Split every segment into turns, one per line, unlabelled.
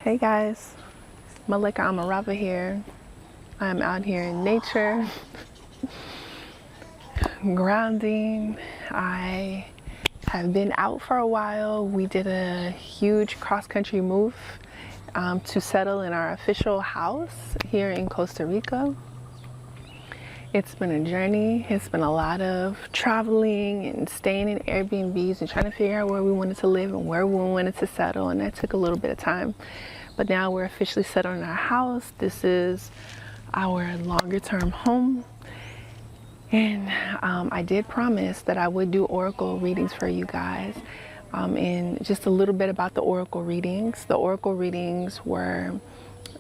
Hey guys, Malaika Amarava here. I'm out here in nature, grounding. I have been out for a while. We did a huge cross-country move to settle in our official house here in Costa Rica. It's been a journey. It's been a lot of traveling and staying in Airbnbs and trying to figure out where we wanted to live and where we wanted to settle, and that took a little bit of time. But now we're officially settled in our house. This is our longer term home. And I did promise that I would do oracle readings for you guys. And just a little bit about the oracle readings. The oracle readings were,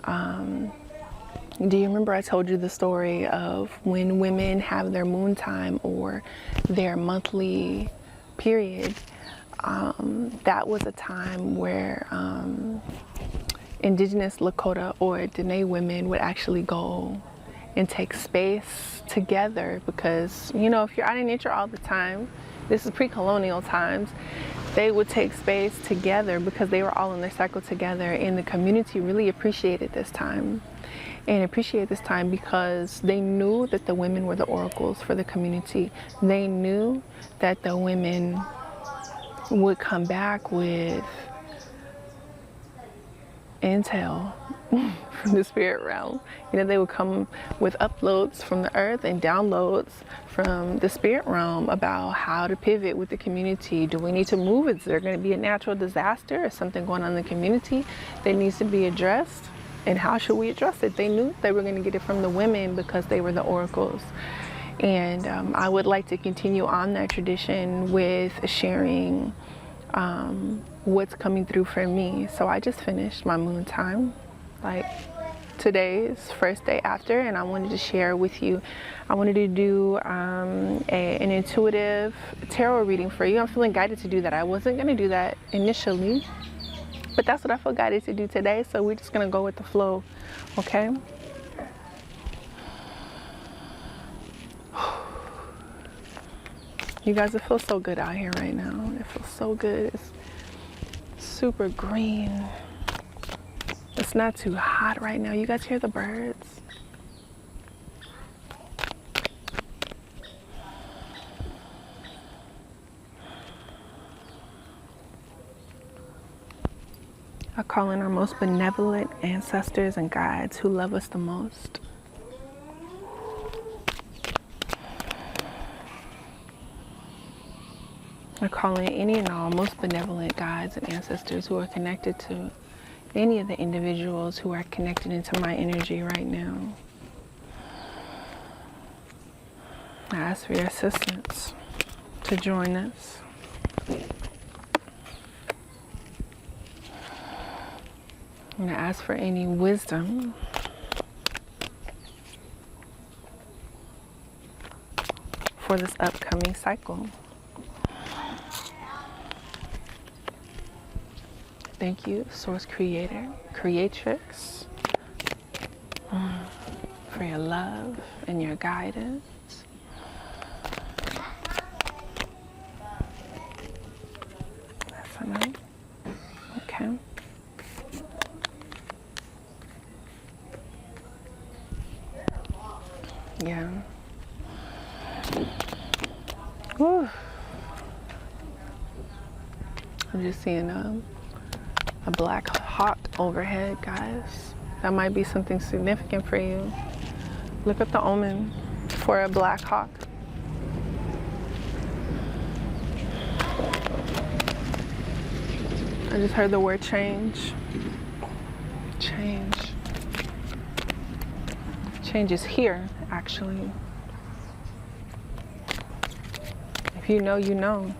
do you remember I told you the story of when women have their moon time or their monthly period? That was a time where indigenous Lakota or Dene women would actually go and take space together, because, you know, if you're out in nature all the time, this is pre-colonial times, they would take space together because they were all in their cycle together, and the community really appreciated this time. And appreciate this time because they knew that the women were the oracles for the community. They knew that the women would come back with intel from the spirit realm. You know, they would come with uploads from the earth and downloads from the spirit realm about how to pivot with the community. Do we need to move? Is there going to be a natural disaster or something going on in the community that needs to be addressed? And how should we address it? They knew they were going to get it from the women because they were the oracles. And I would like to continue on that tradition with sharing what's coming through for me. So I just finished my moon time, like today's first day after, and I wanted to share with you. I wanted to do an intuitive tarot reading for you. I'm feeling guided to do that. I wasn't going to do that initially, but that's what I feel guided to do today. So we're just going to go with the flow, okay? You guys, it feels so good out here right now. It feels so good. It's super green. It's not too hot right now. You guys hear the birds? I call in our most benevolent ancestors and guides who love us the most. I call in any and all most benevolent guides and ancestors who are connected to any of the individuals who are connected into my energy right now. I ask for your assistance to join us. I'm going to ask for any wisdom for this upcoming cycle. Thank you, Source Creator, Creatrix, for your love and your guidance. That's enough. Okay. Yeah. Whew. I'm just seeing a black hawk overhead, guys. That might be something significant for you. Look at the omen for a black hawk. I just heard the word change. Change. Change is here, actually. If you know, you know.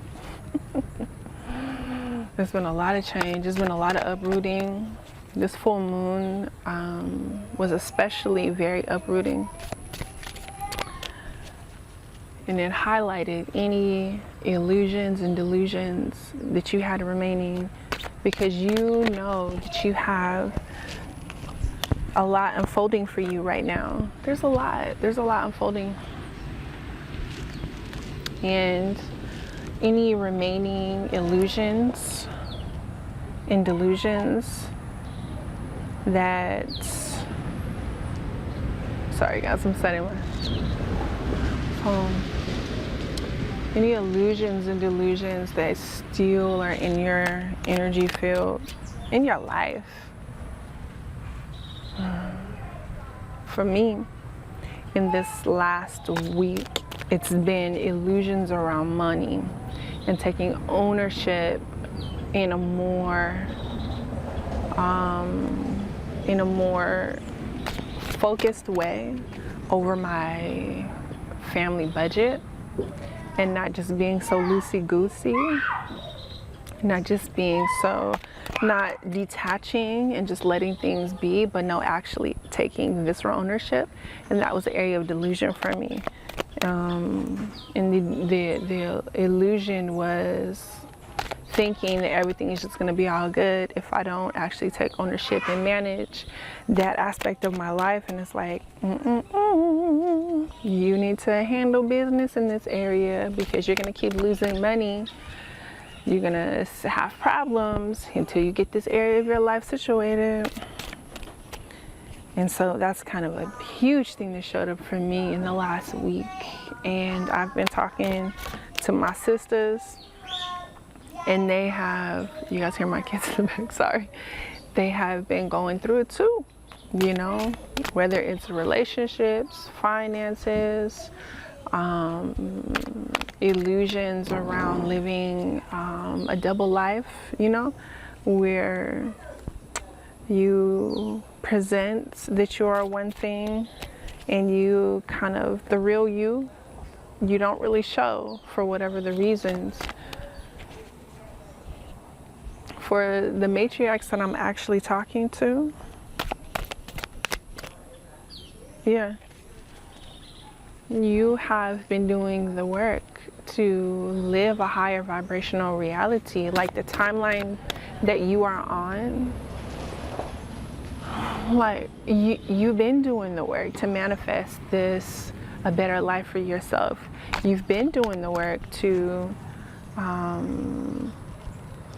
There's been a lot of change. There's been a lot of uprooting. This full moon was especially very uprooting. And it highlighted any illusions and delusions that you had remaining, because you know that you have a lot unfolding for you right now. There's a lot unfolding. And any remaining illusions and delusions that, sorry guys, I'm setting my phone. Any illusions and delusions that still are in your energy field, in your life. For me, in this last week, it's been illusions around money and taking ownership in a more focused way over my family budget, and not just being so loosey-goosey, not just being so, not detaching and just letting things be, but no, actually taking visceral ownership. And that was an area of delusion for me. And the illusion was thinking that everything is just going to be all good if I don't actually take ownership and manage that aspect of my life. And it's like, you need to handle business in this area, because you're going to keep losing money. You're going to have problems until you get this area of your life situated. And so that's kind of a huge thing that showed up for me in the last week. And I've been talking to my sisters, and they have, you guys hear my kids in the back, sorry. They have been going through it too, you know, whether it's relationships, finances, illusions around living a double life, you know, where you present that you are one thing and you kind of, the real you don't really show for whatever the reasons. For the matriarchs that I'm actually talking to, yeah, you have been doing the work to live a higher vibrational reality. Like the timeline that you are on, like you've been doing the work to manifest this, a better life for yourself. You've been doing the work to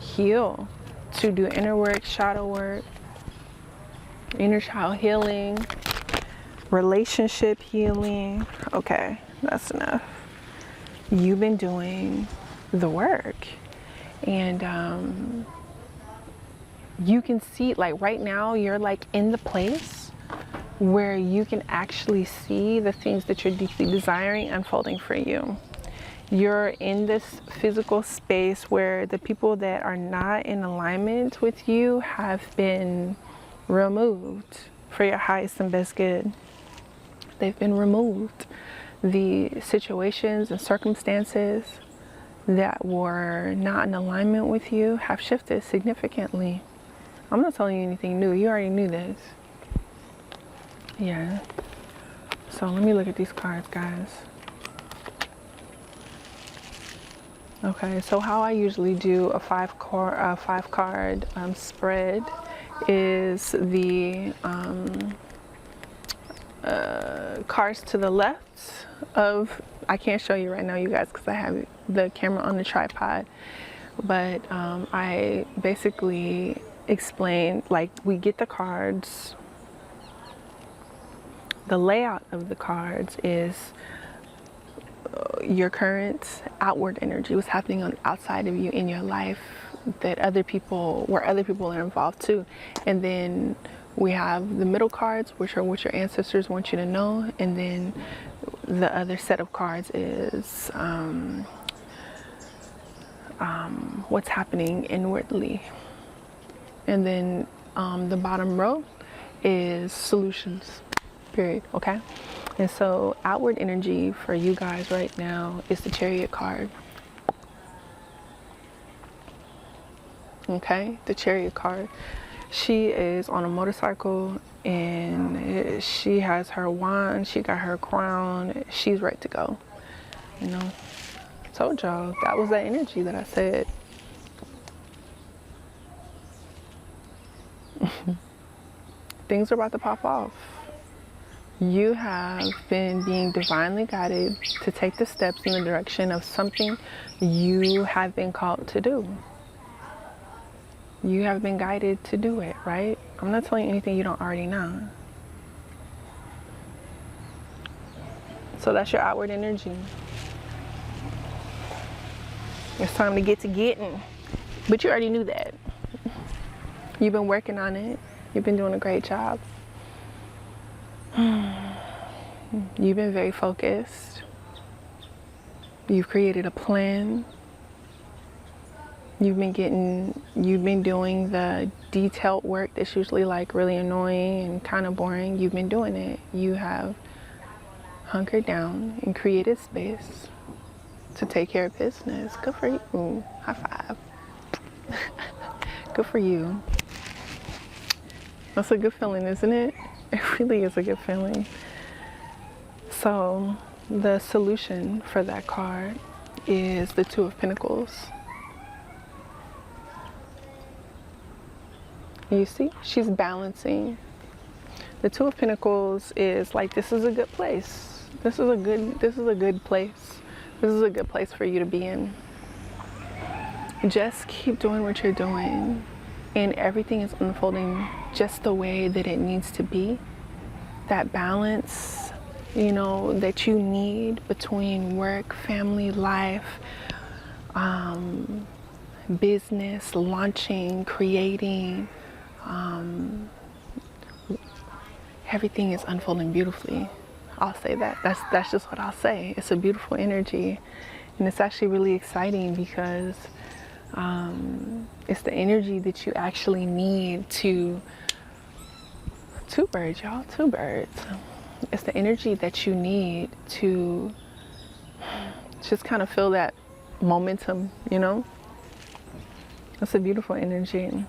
heal, to do inner work, shadow work, inner child healing, relationship healing. Okay, that's enough. You've been doing the work, and you can see, like right now, you're like in the place where you can actually see the things that you're deeply desiring unfolding for you. You're in this physical space where the people that are not in alignment with you have been removed for your highest and best good. They've been removed. The situations and circumstances that were not in alignment with you have shifted significantly. I'm not telling you anything new. You already knew this. Yeah. So let me look at these cards, guys. Okay, so how I usually do a five card spread is the cards to the left of, I can't show you right now, you guys, because I have the camera on the tripod, but I basically explain, like, we get the cards, the layout of the cards is your current outward energy, what's happening on the outside of you in your life, that other people, where other people are involved too. And then we have the middle cards, which are what your ancestors want you to know. And then the other set of cards is what's happening inwardly. And then the bottom row is solutions, period. Okay. And so outward energy for you guys right now is the Chariot card. Okay, the Chariot card. She is on a motorcycle and she has her wand, she got her crown, she's ready to go. You know, told y'all that was that energy that I said. Things are about to pop off. You have been being divinely guided to take the steps in the direction of something you have been called to do. You have been guided to do it, right? I'm not telling you anything you don't already know. So that's your outward energy. It's time to get to getting. But you already knew that. You've been working on it. You've been doing a great job. You've been very focused. You've created a plan. You've been doing the detailed work that's usually like really annoying and kind of boring. You've been doing it. You have hunkered down and created space to take care of business. Good for you. High five. Good for you. That's a good feeling, isn't it? It really is a good feeling. So the solution for that card is the Two of Pentacles. You see, she's balancing. The Two of Pentacles is like, this is a good place. This is a good place. This is a good place for you to be in. Just keep doing what you're doing, and everything is unfolding just the way that it needs to be. That balance, you know, that you need between work, family, life, business, launching, creating, everything is unfolding beautifully. I'll say that. That's just what I'll say. It's a beautiful energy, and it's actually really exciting because it's the energy that you actually need to two birds, y'all. Two birds. It's the energy that you need to just kind of feel that momentum, you know? It's a beautiful energy.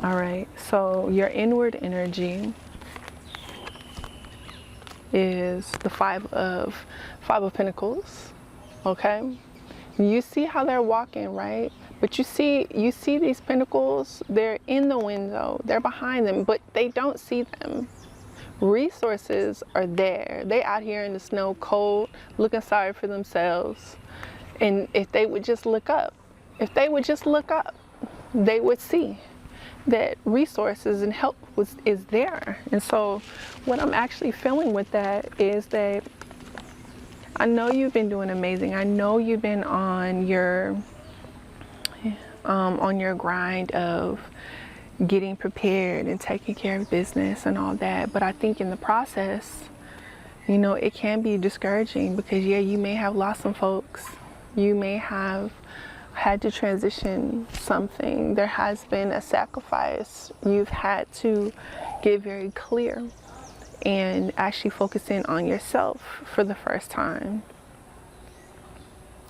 All right, so your inward energy is the Five of Pentacles. Okay, you see how they're walking, right? But you see these pentacles, they're in the window, they're behind them, but they don't see them. Resources are there. They out here in the snow, cold, looking sorry for themselves. And if they would just look up, they would see that resources and help is there. And so what I'm actually feeling with that is that I know you've been doing amazing. I know you've been on your grind of getting prepared and taking care of business and all that. But I think in the process, you know, it can be discouraging because, yeah, you may have lost some folks. You may have had to transition something. There has been a sacrifice. You've had to get very clear and actually focus in on yourself for the first time.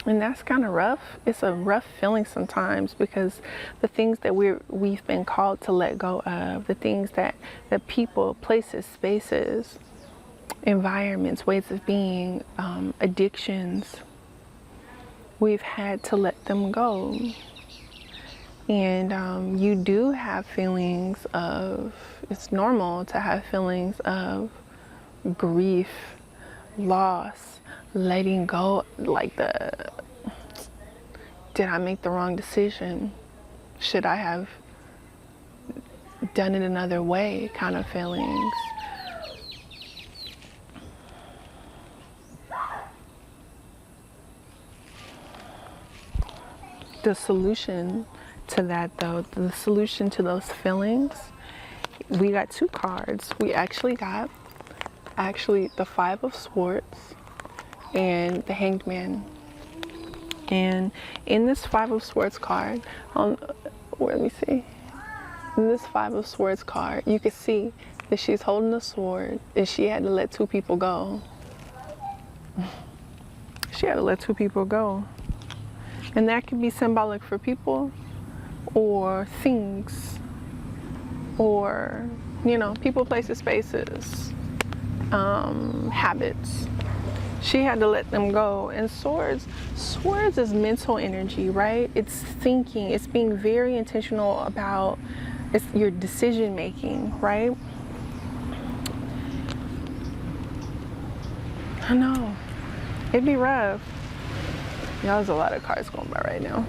And that's kind of rough. It's a rough feeling sometimes because the things that we've been called to let go of, the things that people, places, spaces, environments, ways of being, addictions, we've had to let them go. And you do have feelings of, it's normal to have feelings of grief, loss, letting go, like did I make the wrong decision? Should I have done it another way kind of feelings. The solution to that, though, the solution to those feelings, we got two cards. We actually got the Five of Swords and the Hanged Man. And in this Five of Swords card, let me see. In this Five of Swords card, you can see that she's holding a sword and she had to let two people go. She had to let two people go. And that could be symbolic for people or things or, you know, people, places, spaces, habits. She had to let them go. And swords is mental energy, right? It's thinking, it's being very intentional about your decision making, right? I know, it'd be rough. Yeah, there's a lot of cards going by right now.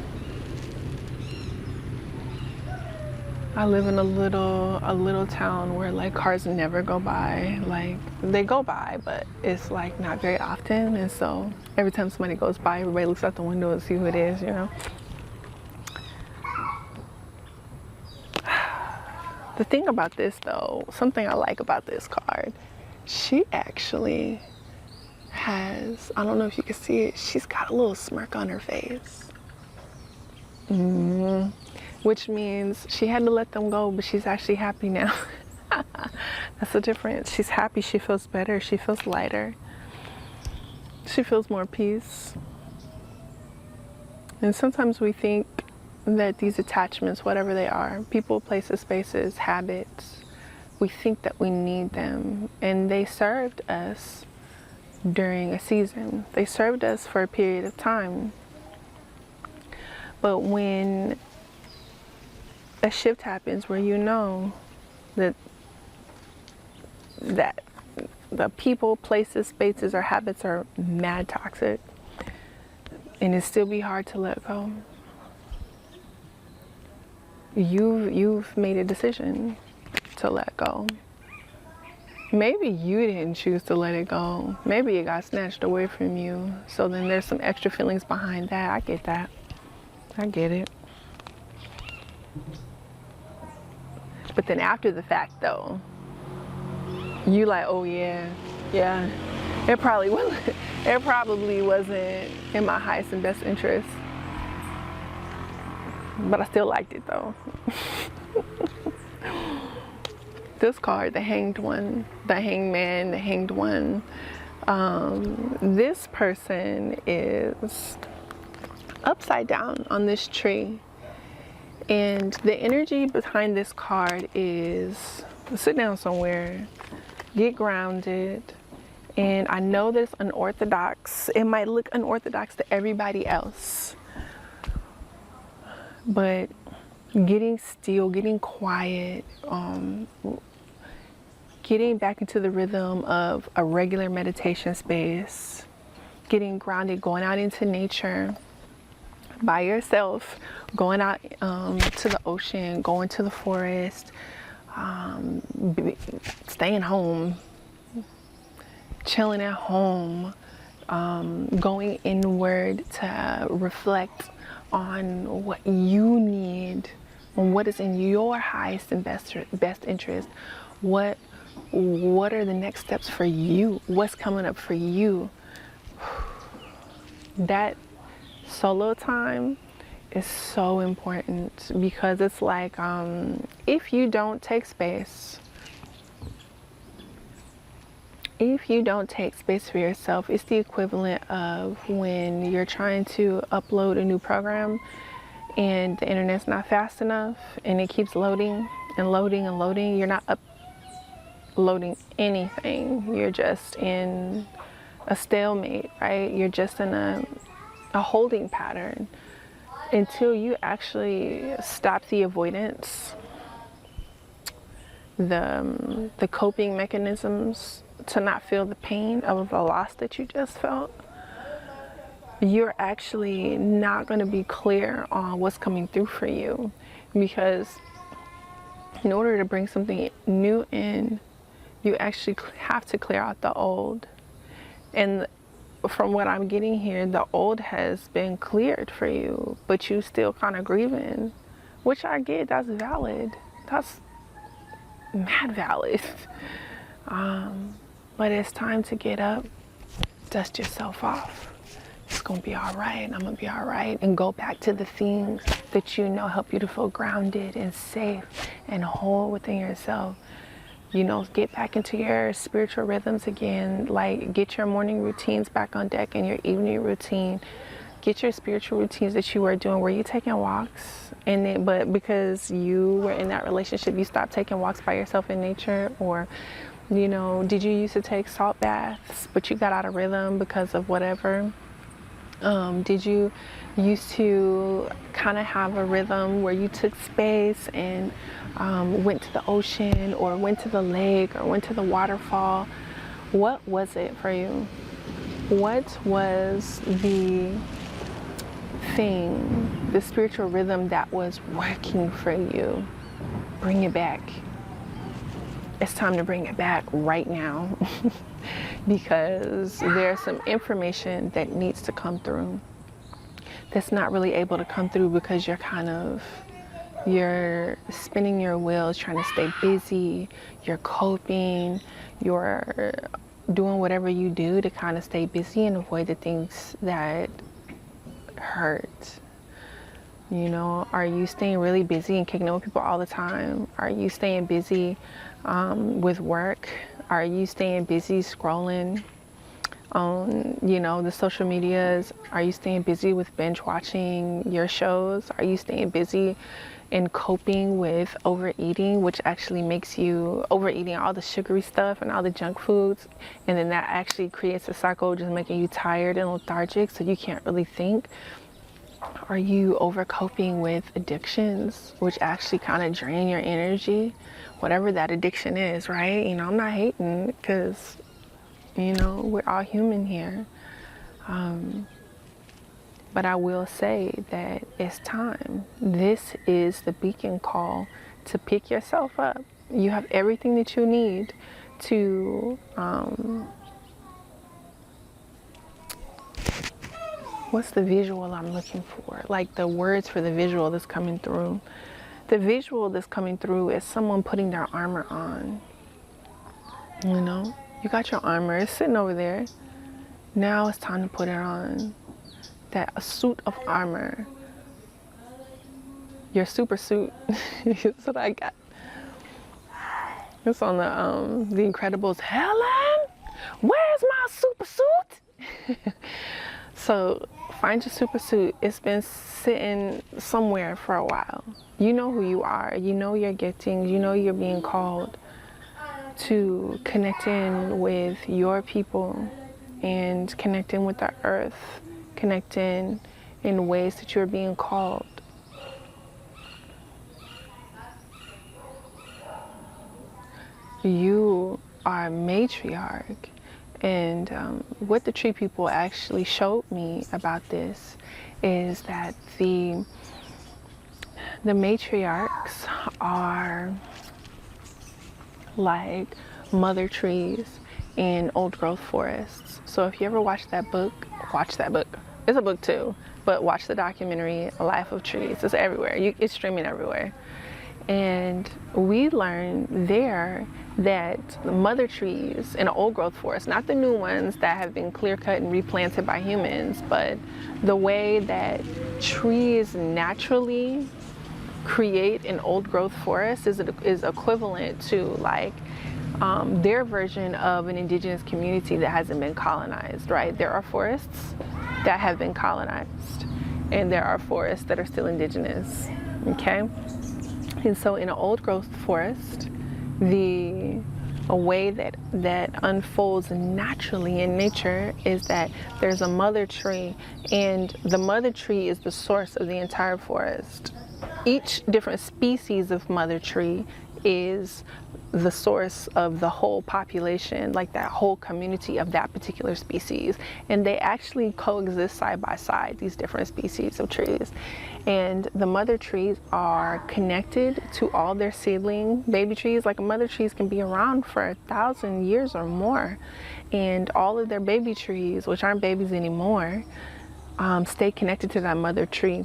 I live in a little town where like cars never go by. Like they go by, but it's like not very often. And so every time somebody goes by, everybody looks out the window and see who it is, you know. The thing about this though, something I like about this card, she actually has, I don't know if you can see it, she's got a little smirk on her face. Which means she had to let them go, but she's actually happy now. That's the difference. She's happy, she feels better, she feels lighter. She feels more peace. And sometimes we think that these attachments, whatever they are, people, places, spaces, habits, we think that we need them. And they served us during a season. They served us for a period of time. But when a shift happens where you know that the people, places, spaces, or habits are mad toxic, and it still be hard to let go, you've made a decision to let go. Maybe you didn't choose to let it go. Maybe it got snatched away from you. So then there's some extra feelings behind that. I get that. I get it. But then after the fact though, you like, oh yeah, it probably wasn't in my highest and best interest. But I still liked it though. This card, the Hanged One, the Hangman, the Hanged One. This person is upside down on this tree. And the energy behind this card is sit down somewhere, get grounded. And I know that it's unorthodox. It might look unorthodox to everybody else. But getting still, getting quiet, getting back into the rhythm of a regular meditation space, getting grounded, going out into nature by yourself, going out to the ocean, going to the forest, staying home, chilling at home, going inward to reflect on what you need, on what is in your highest and best interest. What are the next steps for you? What's coming up for you? That solo time is so important, because it's like if you don't take space for yourself, it's the equivalent of when you're trying to upload a new program and the internet's not fast enough and it keeps loading and loading and loading. You're not uploading anything. You're just in a stalemate, right? You're just in a holding pattern until you actually stop the avoidance, the coping mechanisms to not feel the pain of the loss that you just felt. You're actually not going to be clear on what's coming through for you, because in order to bring something new in, you actually have to clear out the old. And from what I'm getting here, the old has been cleared for you, but you still kind of grieving, which I get. That's valid. That's mad valid. But it's time to get up, dust yourself off. It's gonna be all right. I'm gonna be all right. And go back to the things that you know help you to feel grounded and safe and whole within yourself. You know, get back into your spiritual rhythms again. Like, get your morning routines back on deck and your evening routine. Get your spiritual routines that you were doing. Were you taking walks? But because you were in that relationship, you stopped taking walks by yourself in nature? Or, you know, did you used to take salt baths, but you got out of rhythm because of whatever? Did you used to kind of have a rhythm where you took space and went to the ocean or went to the lake or went to the waterfall? What was it for you? What was the thing, the spiritual rhythm that was working for you? bring it back. It's time to bring it back right now because there's some information that needs to come through that's not really able to come through because you're spinning your wheels trying to stay busy, you're coping, you're doing whatever you do to kind of stay busy and avoid the things that hurt. You know, are you staying really busy and kicking it with people all the time? Are you staying busy with work? Are you staying busy scrolling on, you know, the social medias? Are you staying busy with binge watching your shows? Are you staying busy in coping with overeating, which actually makes you overeating all the sugary stuff and all the junk foods, and then that actually creates a cycle just making you tired and lethargic so you can't really think? Are you over coping with addictions, which actually kind of drain your energy, whatever that addiction is, right? You know, I'm not hating because, you know, we're all human here. But I will say that it's time. This is the beacon call to pick yourself up. You have everything that you need to, what's the visual I'm looking for? Like the words for the visual that's coming through. The visual that's coming through is someone putting their armor on. You know, you got your armor, it's sitting over there. Now it's time to put it on. A suit of armor. Your super suit. That's what I got. It's on the Incredibles. Helen, where's my super suit? So find your super suit. It's been sitting somewhere for a while. You know who you are. You know your giftings. You know you're being called to connect in with your people and connecting with the earth. Connecting in ways that you're being called. You are a matriarch, and what the tree people actually showed me about this is that the matriarchs are like mother trees in old growth forests. So if you ever watch that book, watch that book. It's a book too, but watch the documentary Life of Trees. It's everywhere. It's streaming everywhere. And we learned there that the mother trees in old growth forests, not the new ones that have been clear cut and replanted by humans, but the way that trees naturally create an old growth forest is equivalent to like their version of an indigenous community that hasn't been colonized, right? There are forests that have been colonized, and there are forests that are still indigenous, okay? And so in an old growth forest, a way that unfolds naturally in nature is that there's a mother tree, and the mother tree is the source of the entire forest. Each different species of mother tree is the source of the whole population, like that whole community of that particular species. And they actually coexist side by side, these different species of trees. And the mother trees are connected to all their seedling baby trees. Like mother trees can be around for 1,000 years or more. And all of their baby trees, which aren't babies anymore, stay connected to that mother tree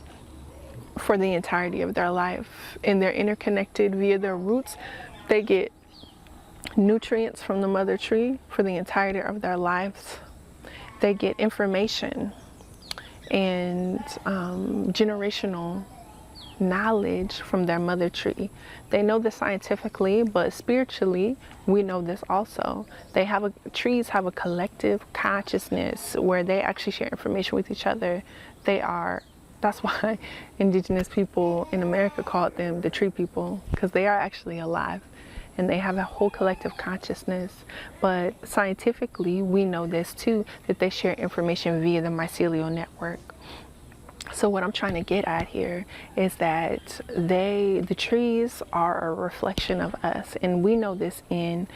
for the entirety of their life. And they're interconnected via their roots. They get nutrients from the mother tree for the entirety of their lives. They get information and generational knowledge from their mother tree. They know this scientifically, but spiritually, we know this also. Trees have a collective consciousness where they actually share information with each other. That's why indigenous people in America called them the tree people, because they are actually alive and they have a whole collective consciousness. But scientifically, we know this too, that they share information via the mycelial network. So what I'm trying to get at here is that the trees are a reflection of us, and we know this in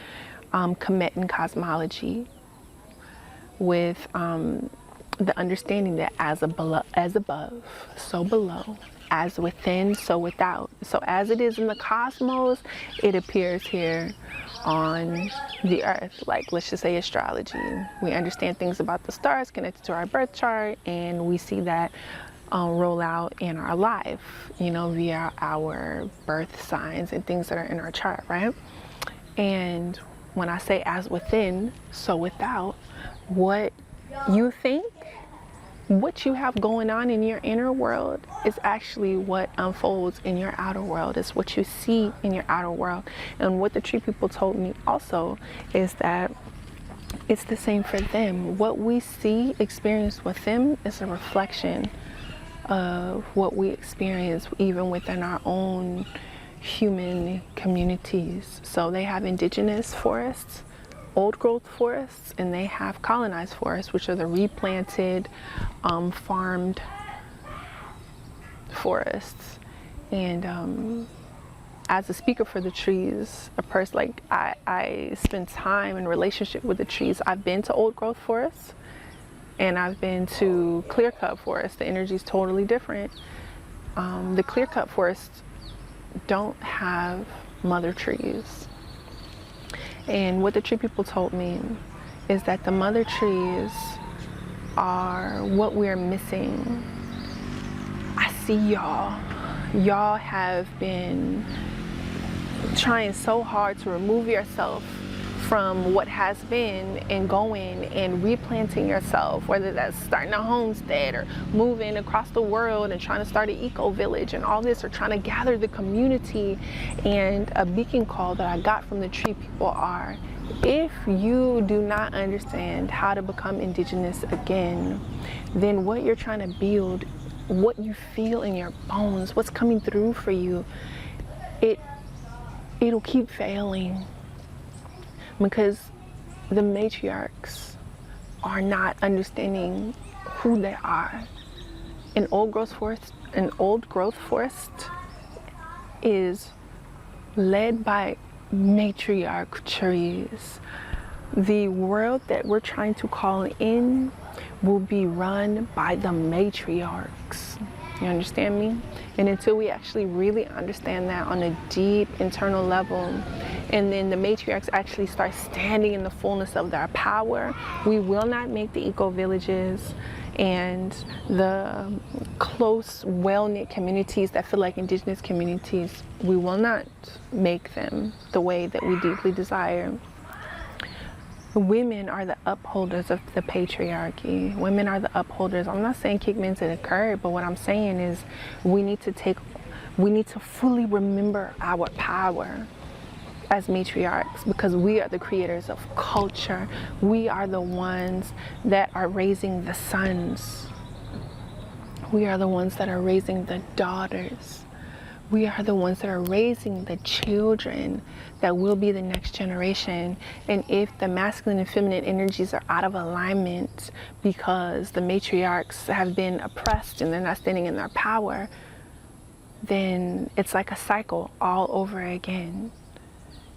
Kemetan cosmology, with the understanding that as above, so below. as within, so without. So as it is in the cosmos, it appears here on the earth. Like, let's just say astrology. We understand things about the stars connected to our birth chart, and we see that roll out in our life, you know, via our birth signs and things that are in our chart, right? And when I say as within, so without, what you think, what you have going on in your inner world is actually what unfolds in your outer world. It's what you see in your outer world. And what the tree people told me also is that it's the same for them. What we see, experience with them is a reflection of what we experience even within our own human communities. So they have indigenous forests, old growth forests, and they have colonized forests, which are the replanted, farmed forests. And as a speaker for the trees, a person like I spend time in relationship with the trees. I've been to old growth forests and I've been to clear cut forests. The energy is totally different. The clear cut forests don't have mother trees. And what the tree people told me is that the mother trees are what we're missing. I see y'all. Y'all have been trying so hard to remove yourself from what has been and going and replanting yourself, whether that's starting a homestead or moving across the world and trying to start an eco village and all this, or trying to gather the community. And a beacon call that I got from the tree people are, if you do not understand how to become indigenous again, then what you're trying to build, what you feel in your bones, what's coming through for you, it'll keep failing. Because the matriarchs are not understanding who they are. An old growth forest is led by matriarch trees. The world that we're trying to call in will be run by the matriarchs. You understand me? And until we actually really understand that on a deep internal level, and then the matriarchs actually start standing in the fullness of their power, we will not make the eco villages and the close, well-knit communities that feel like indigenous communities. We will not make them the way that we deeply desire. Women are the upholders of the patriarchy. Women are the upholders. I'm not saying kick men to the curb, but what I'm saying is we need to fully remember our power as matriarchs, because we are the creators of culture. We are the ones that are raising the sons. We are the ones that are raising the daughters. We are the ones that are raising the children that will be the next generation. And if the masculine and feminine energies are out of alignment because the matriarchs have been oppressed and they're not standing in their power, then it's like a cycle all over again.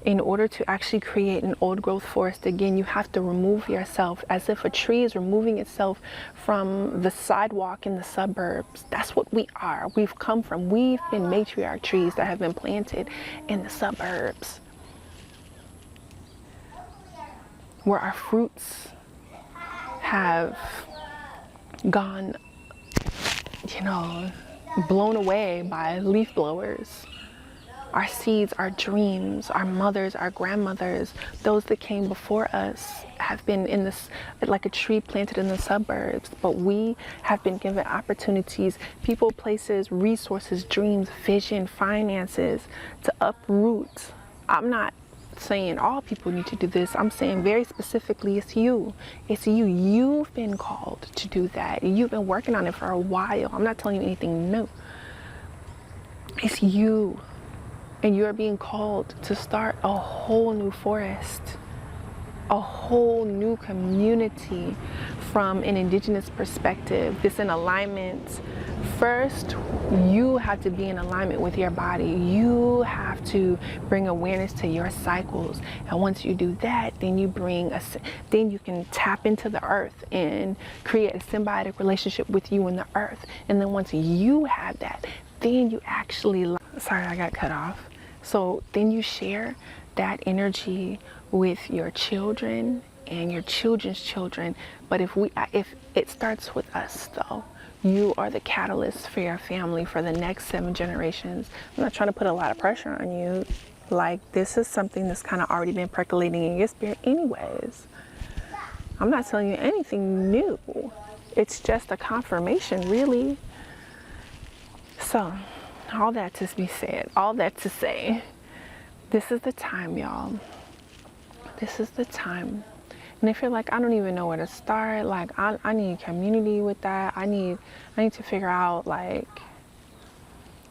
In order to actually create an old growth forest again, you have to remove yourself, as if a tree is removing itself from the sidewalk in the suburbs. That's what we are. We've been matriarch trees that have been planted in the suburbs, where our fruits have gone, blown away by leaf blowers. Our seeds, our dreams, our mothers, our grandmothers, those that came before us have been in this, like a tree planted in the suburbs, but we have been given opportunities, people, places, resources, dreams, vision, finances to uproot. I'm not saying all people need to do this. I'm saying very specifically it's you. It's you. You've been called to do that. You've been working on it for a while. I'm not telling you anything new. It's you. And you're being called to start a whole new forest, a whole new community from an indigenous perspective. This in alignment. First, you have to be in alignment with your body. You have to bring awareness to your cycles. And once you do that, then you can tap into the earth and create a symbiotic relationship with you and the earth. And then once you have that, then you actually, sorry, I got cut off. So then you share that energy with your children and your children's children. But if it starts with us though, you are the catalyst for your family for the next 7 generations. I'm not trying to put a lot of pressure on you. Like, this is something that's kind of already been percolating in your spirit anyways. I'm not telling you anything new. It's just a confirmation, really. So, all that to be said, all that to say, this is the time, y'all. This is the time. And if you're like, I don't even know where to start, like, I need community with that. I need to figure out, like,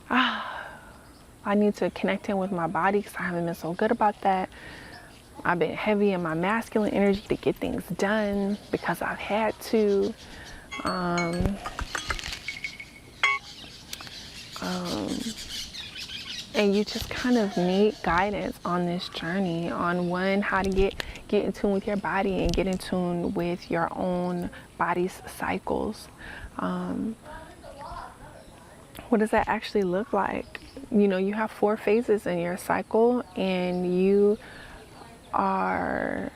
I need to connect in with my body because I haven't been so good about that. I've been heavy in my masculine energy to get things done because I've had to. And you just kind of need guidance on this journey on how to get in tune with your body and get in tune with your own body's cycles. What does that actually look like? You know, you have 4 phases in your cycle, and you are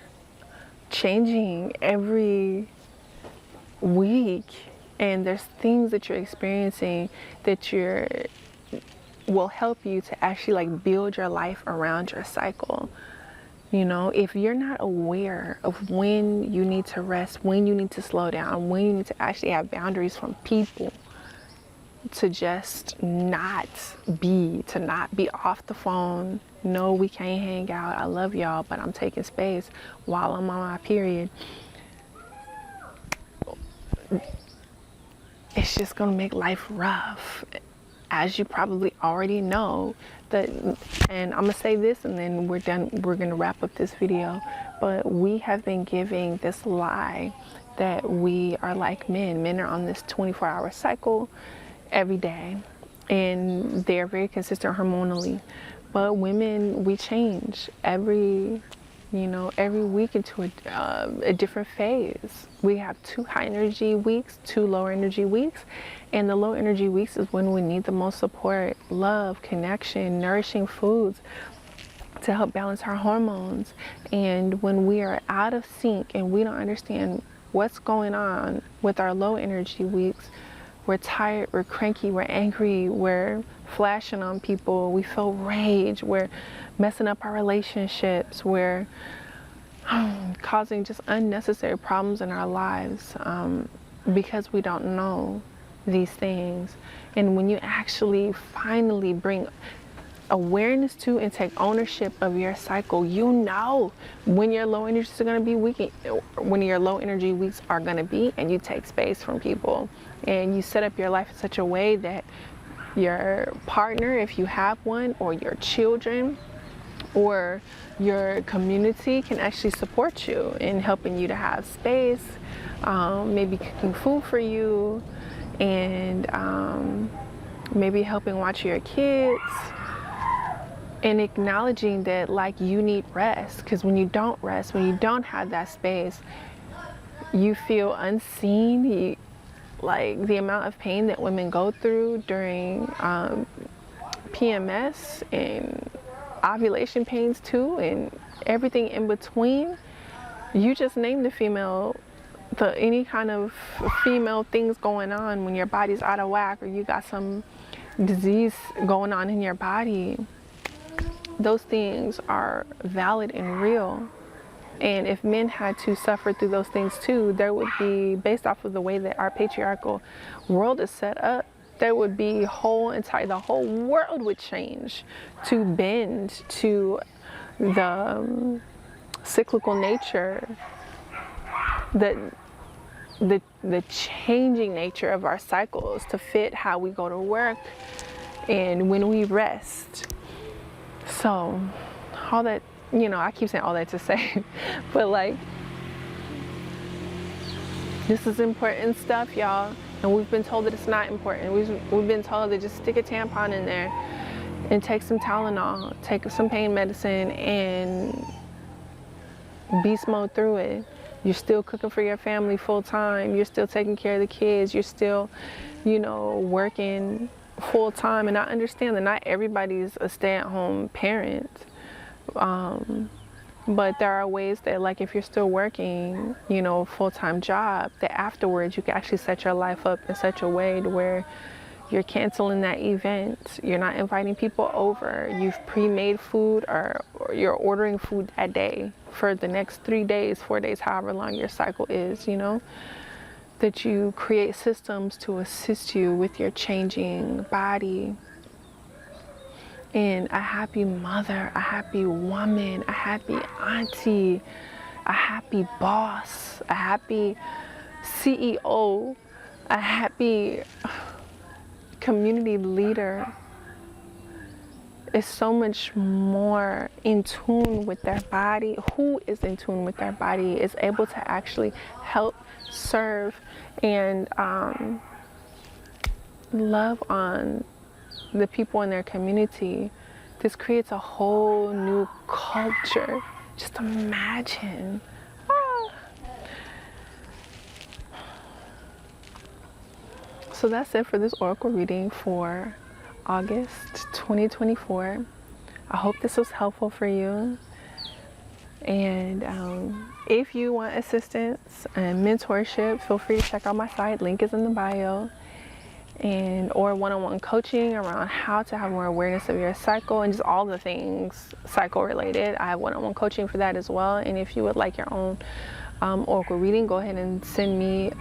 changing every week, and there's things that you're experiencing that will help you to actually like build your life around your cycle. You know, if you're not aware of when you need to rest, when you need to slow down, when you need to actually have boundaries from people, to just not be off the phone. No, we can't hang out. I love y'all, but I'm taking space while I'm on my period. It's just gonna make life rough, as you probably already know. And I'm gonna say this and then we're done. We're gonna wrap up this video. But we have been giving this lie that we are like men. Men are on this 24-hour cycle every day, and they're very consistent hormonally. But women, we change every week into a different phase. We have 2 high energy weeks, 2 lower energy weeks, and the low energy weeks is when we need the most support, love, connection, nourishing foods to help balance our hormones. And when we are out of sync and we don't understand what's going on with our low energy weeks, we're tired, we're cranky, we're angry, we're flashing on people, we feel rage, we're messing up our relationships, we're causing just unnecessary problems in our lives because we don't know these things. And when you actually finally bring awareness to and take ownership of your cycle, you know when your low energies are going to be weak, when your low energy weeks are going to be, and you take space from people and you set up your life in such a way that your partner, if you have one, or your children or your community can actually support you in helping you to have space, maybe cooking food for you, and maybe helping watch your kids, and acknowledging that like you need rest. Because when you don't rest, when you don't have that space, you feel unseen. Like the amount of pain that women go through during PMS and ovulation pains too, and everything in between. You just name any kind of female things going on when your body's out of whack or you got some disease going on in your body. Those things are valid and real. And if men had to suffer through those things too, there would be, based off of the way that our patriarchal world is set up, there would be the whole world would change to bend to the cyclical nature, the changing nature of our cycles to fit how we go to work and when we rest. So all that, I keep saying all that to say, but like, this is important stuff, y'all. And we've been told that it's not important. We've been told to just stick a tampon in there and take some Tylenol, take some pain medicine, and beast mode through it. You're still cooking for your family full time. You're still taking care of the kids. You're still, working full time, and I understand that not everybody's a stay-at-home parent. But there are ways that, like, if you're still working, you know, full-time job, that afterwards you can actually set your life up in such a way to where you're canceling that event, you're not inviting people over, you've pre-made food, or you're ordering food that day for the next 3 days, 4 days, however long your cycle is, you know, that you create systems to assist you with your changing body. And a happy mother, a happy woman, a happy auntie, a happy boss, a happy CEO, a happy community leader is so much more in tune with their body. Who is in tune with their body is able to actually help, serve, and love on the people in their community. This creates a whole new culture. Just imagine. So that's it for this oracle reading for August 2024. I hope this was helpful for you. And if you want assistance and mentorship, feel free to check out my site. Link is in the bio. Or one-on-one coaching around how to have more awareness of your cycle and just all the things cycle related. I have one-on-one coaching for that as well. And if you would like your own oracle reading, go ahead and send me.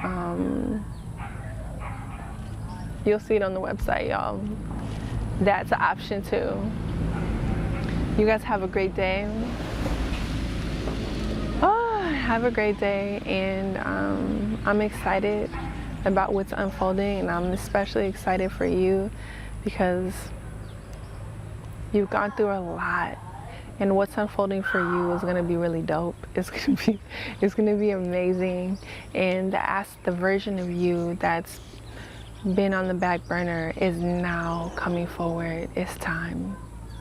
You'll see it on the website, y'all. That's an option too. You guys have a great day. Have a great day, and I'm excited about what's unfolding, and I'm especially excited for you because you've gone through a lot, and what's unfolding for you is going to be really dope. It's going to be amazing, and the version of you that's been on the back burner is now coming forward. It's time.